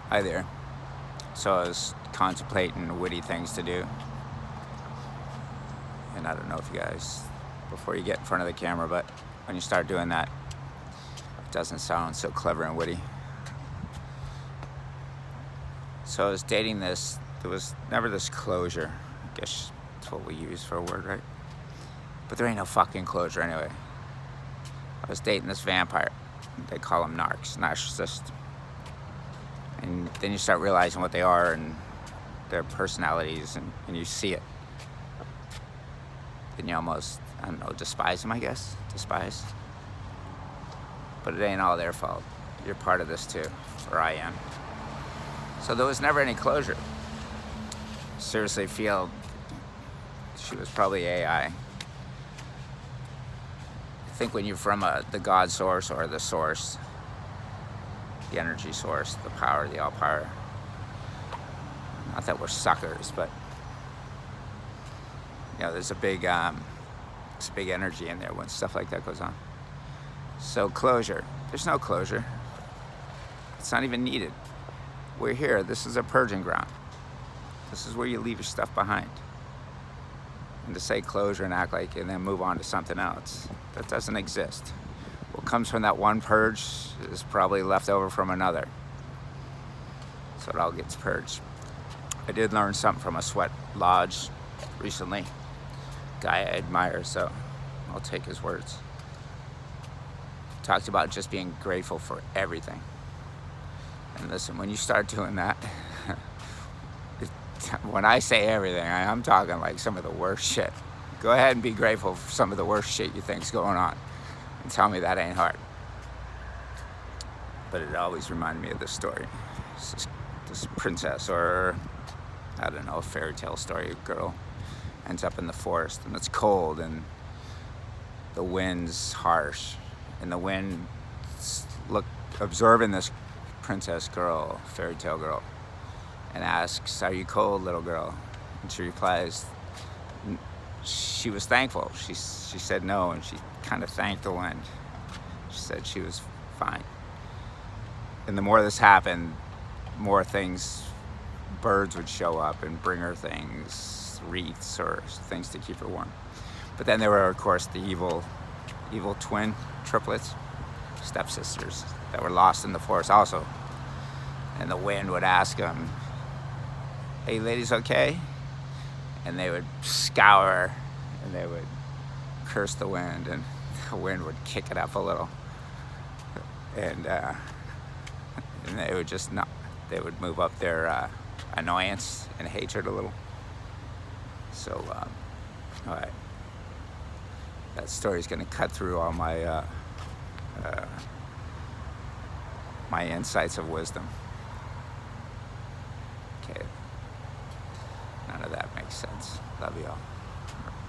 Hi there. So I was contemplating witty things to do. And I don't know if you guys, before you get in front of the camera, but when you start doing that, it doesn't sound so clever and witty. So I was dating this, there was never this closure. I guess that's what we use for a word, right? But there ain't no fucking closure anyway. I was dating this vampire. They call them narcissists. And then you start realizing what they are and their personalities, and you see it. Then you almost, I don't know, despise them, I guess. Despise. But it ain't all their fault. You're part of this too, or I am. So there was never any closure. Seriously feel she was probably AI. I think when you're from the God source or the source, the energy source, the power, the all power. Not that we're suckers, but there's a big energy in there when stuff like that goes on. So closure, there's no closure. It's not even needed. We're here. This is a purging ground. This is where you leave your stuff behind. And to say closure and act like and then move on to something else, that doesn't exist. What comes from that one purge is probably left over from another. So it all gets purged. I did learn something from a sweat lodge recently. Guy I admire, so I'll take his words. Talked about just being grateful for everything. And listen, when you start doing that, when I say everything, I'm talking like some of the worst shit. Go ahead and be grateful for some of the worst shit you think's going on. And tell me that ain't hard. But it always reminded me of this story. This princess, or I don't know, a fairy tale story. Girl ends up in the forest, and it's cold, and the wind's harsh, and the wind observing this princess girl, fairy tale girl, and asks, "Are you cold, little girl?" And she replies, she was thankful. She said no, and she kind of thanked the wind. She said she was fine. And the more this happened, more things, birds would show up and bring her things, wreaths or things to keep her warm. But then there were, of course, the evil twin triplets, stepsisters, that were lost in the forest also. And the wind would ask them, "Hey, ladies, okay?" And they would scour, and they would curse the wind, and the wind would kick it up a little. And they would just not. They would move up their annoyance and hatred a little. So, all right. That story's going to cut through all my my insights of wisdom. Okay. None of that makes sense. Love you all.